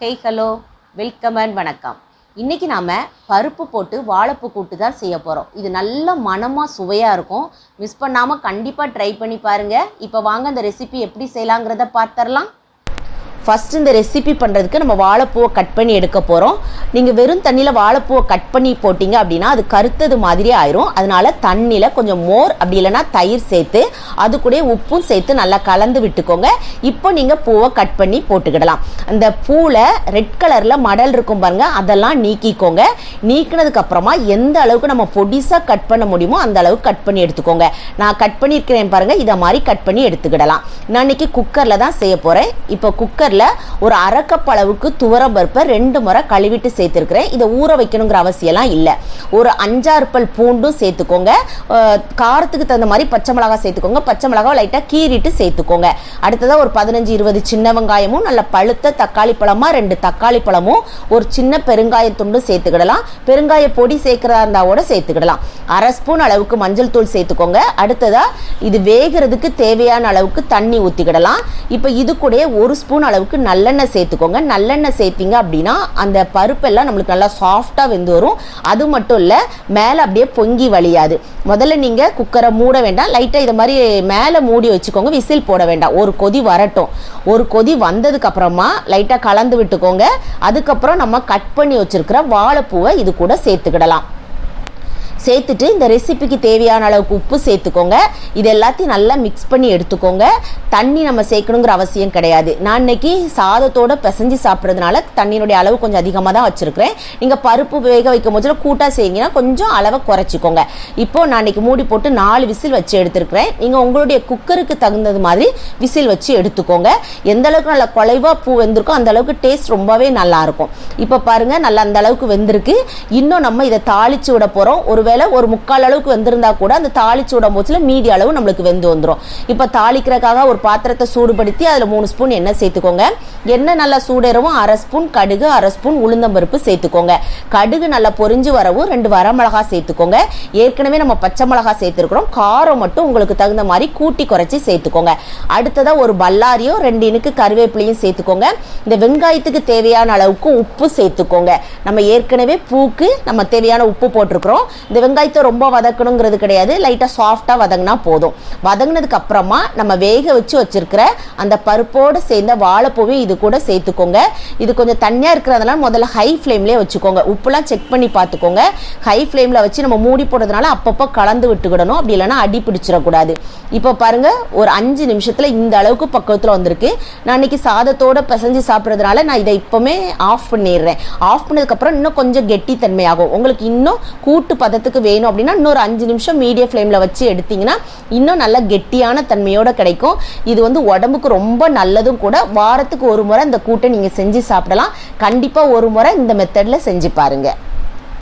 Hello welcome and வணக்கம். இன்றைக்கி நாம் பருப்பு போட்டு வாழைப்பூ கூட்டு தான் செய்ய போகிறோம். இது நல்ல மனமாக சுவையாக இருக்கும். மிஸ் பண்ணாமல் கண்டிப்பாக ட்ரை பண்ணி பாருங்கள். இப்போ வாங்க அந்த ரெசிபி எப்படி செய்யலாங்கிறத பார்த்துடலாம். ஃபஸ்ட்டு இந்த ரெசிபி பண்ணுறதுக்கு நம்ம வாழைப்பூவை கட் பண்ணி எடுக்க போகிறோம். நீங்கள் வெறும் தண்ணியில் வாழைப்பூவை கட் பண்ணி போட்டிங்க அப்படின்னா அது கருத்தது மாதிரியே ஆயிரும். அதனால் தண்ணியில் கொஞ்சம் மோர் அப்படி இல்லைன்னா தயிர் சேர்த்து அது கூட உப்பும் சேர்த்து நல்லா கலந்து விட்டுக்கோங்க. இப்போ நீங்கள் பூவை கட் பண்ணி போட்டுக்கிடலாம். அந்த பூவில் ரெட் கலரில் மடல் இருக்கும் பாருங்கள், அதெல்லாம் நீக்கிக்கோங்க. நீக்கினதுக்கப்புறமா எந்த அளவுக்கு நம்ம பொடிசாக கட் பண்ண முடியுமோ அந்த அளவுக்கு கட் பண்ணி எடுத்துக்கோங்க. நான் கட் பண்ணியிருக்கிறேன் பாருங்கள், இதை மாதிரி கட் பண்ணி எடுத்துக்கிடலாம். நான் இன்றைக்கி குக்கரில் தான் செய்ய போகிறேன். இப்போ குக்கரில் ஒரு அரை கப் அளவுக்கு துவரம் பருப்பை 2 முறை கழுவிட்டு சேர்த்துருக்கிறேன். இதை ஊற வைக்கணுங்கிற அவசியம்லாம் இல்லை. ஒரு 5-6 பல் பூண்டும் சேர்த்துக்கோங்க. காரத்துக்கு தகுந்த மாதிரி பச்சை மிளகாய் சேர்த்துக்கோங்க. பச்சை மிளகாய் லைட்டாக கீறிட்டு சேர்த்துக்கோங்க. அடுத்ததாக ஒரு 15-20 சின்ன வெங்காயமும் நல்ல பழுத்த தக்காளி பழமாக 2 தக்காளி பழமும் ஒரு சின்ன பெருங்காய துண்டும் சேர்த்துக்கிடலாம். பெருங்காய பொடி சேர்க்கிறதா இருந்தாவோட சேர்த்துக்கிடலாம். 1/2 ஸ்பூன் அளவுக்கு மஞ்சள் தூள் சேர்த்துக்கோங்க. அடுத்ததாக இது வேகிறதுக்கு தேவையான அளவுக்கு தண்ணி ஊற்றிக்கிடலாம். இப்போ இது கூட 1 ஸ்பூன் அளவுக்கு நல்லெண்ணெய் சேர்த்துக்கோங்க. நல்லெண்ணெய் சேர்த்திங்க அப்படின்னா அந்த பருப்பெல்லாம் நம்மளுக்கு நல்லா சாஃப்டாக வெந்து வரும். அது மட்டும் இல்லை, மேலே அப்படியே பொங்கி வழியாது. முதல்ல நீங்கள் குக்கரை மூட வேண்டாம், லைட்டாக இதை மாதிரி மேலே மூடி வச்சுக்கோங்க. விசில் போட வேண்டாம். ஒரு கொதி வரட்டும். ஒரு கொதி வந்ததுக்கு அப்புறமா லைட்டாக கலந்து விட்டுக்கோங்க. அதுக்கப்புறம் நம்ம கட் பண்ணி வச்சிருக்கிற வாழைப்பூவை இது கூட சேர்த்துக்கிடலாம். சேர்த்துட்டு இந்த ரெசிபிக்கு தேவையான அளவுக்கு உப்பு சேர்த்துக்கோங்க. இது எல்லாத்தையும் நல்லா மிக்ஸ் பண்ணி எடுத்துக்கோங்க. தண்ணி நம்ம சேர்க்கணுங்கிற அவசியம் கிடையாது. நான் இன்னைக்கு சாதத்தோடு பிசைஞ்சு சாப்பிட்றதுனால தண்ணியினுடைய அளவு கொஞ்சம் அதிகமாக தான் வச்சுருக்கிறேன். நீங்கள் பருப்பு வேக வைக்கும் போது கூட்டாக செய்யுங்கன்னா கொஞ்சம் அளவை குறைச்சிக்கோங்க. இப்போது நான் இன்னைக்கு மூடி போட்டு 4 விசில் வச்சு எடுத்துருக்கிறேன். நீங்கள் உங்களுடைய குக்கருக்கு தகுந்தது மாதிரி விசில் வச்சு எடுத்துக்கோங்க. எந்த அளவுக்கு நல்லா குலைவாக பூ வெந்திருக்கோ அந்த அளவுக்கு டேஸ்ட் ரொம்பவே நல்லாயிருக்கும். இப்போ பாருங்கள், நல்லா அந்த அளவுக்கு வெந்திருக்கு. இன்னும் நம்ம இதை தாளித்து விட போகிறோம். ஒருவேளை ஒரு 3/4 அளவுக்கு வெந்திருந்தா கூட அந்த தாளிச்சு விடும் போதுல மீதி அளவு நம்மளுக்கு வெந்து வந்துடும். இப்போ தாளிக்கிறதுக்காக ஒரு பாத்திரத்தை சூடுபடுத்தி அதில் 3 ஸ்பூன் எண்ணெய் சேர்த்துக்கோங்க. எண்ணெய் நல்லா சூடேறவும் 1/2 ஸ்பூன் கடுகு, 1/2 ஸ்பூன் உளுந்தம்பருப்பு சேர்த்துக்கோங்க. கடுகு நல்லா பொரிஞ்சு வரவும் 2 வரமிளகா சேர்த்துக்கோங்க. ஏற்கனவே நம்ம பச்சை மிளகா சேர்த்துருக்கிறோம். காரம் மட்டும் உங்களுக்கு தகுந்த மாதிரி கூட்டி குறைச்சி சேர்த்துக்கோங்க. அடுத்ததாக ஒரு பல்லாரியோ 2 இனுக்கு கருவேப்பிலையும் சேர்த்துக்கோங்க. இந்த வெங்காயத்துக்கு தேவையான அளவுக்கு உப்பு சேர்த்துக்கோங்க. நம்ம ஏற்கனவே பூக்கு நம்ம தேவையான உப்பு போட்டிருக்கிறோம். இந்த வெங்காயத்தை ரொம்ப வதக்கணுங்கிறது கிடையாது, லைட்டாக சாஃப்டாக வதங்கினா போதும். வதங்கினதுக்கு அப்புறமா நம்ம வேக வச்சு வச்சிருக்கிற அந்த பருப்போடு சேர்ந்த வாழைப்பூவை இது கூட சேர்த்துக்கோங்க. இது கொஞ்சம் தண்ணியாக இருக்கிறதுனால முதல்ல ஹை ஃப்ளேம்லேயே வச்சுக்கோங்க. உப்புலாம் செக் பண்ணி பார்த்துக்கோங்க. ஹை ஃப்ளேமில் வச்சு நம்ம மூடி போடுறதுனால அப்பப்போ கலந்து விட்டுக்கிடணும். அப்படி இல்லைன்னா அடி பிடிச்சிடக்கூடாது. இப்போ பாருங்கள், ஒரு 5 நிமிஷத்தில் இந்த அளவுக்கு பக்குவத்தில் வந்திருக்கு. நான் இன்னைக்கு சாதத்தோடு பிசைஞ்சு சாப்பிட்றதுனால நான் இதை இப்போவுமே ஆஃப் பண்ணிடுறேன். ஆஃப் பண்ணதுக்கப்புறம் இன்னும் கொஞ்சம் கெட்டித்தன்மையாகும். உங்களுக்கு இன்னும் கூட்டு பதத்துக்கு வேணும் அப்படின்னா இன்னொரு 5 நிமிஷம் மீடியம் ஃப்ளேமில் வச்சு எடுத்தீங்கன்னா இன்னும் நல்ல கெட்டியான தன்மையோட கிடைக்கும். இது உடம்புக்கு ரொம்ப நல்லதும் கூட. வாரத்துக்கு ஒரு முறை இந்த கூட்டை நீங்கள் செஞ்சு சாப்பிடலாம். கண்டிப்பாக ஒரு முறை இந்த மெத்தடில் செஞ்சு பாருங்கள்.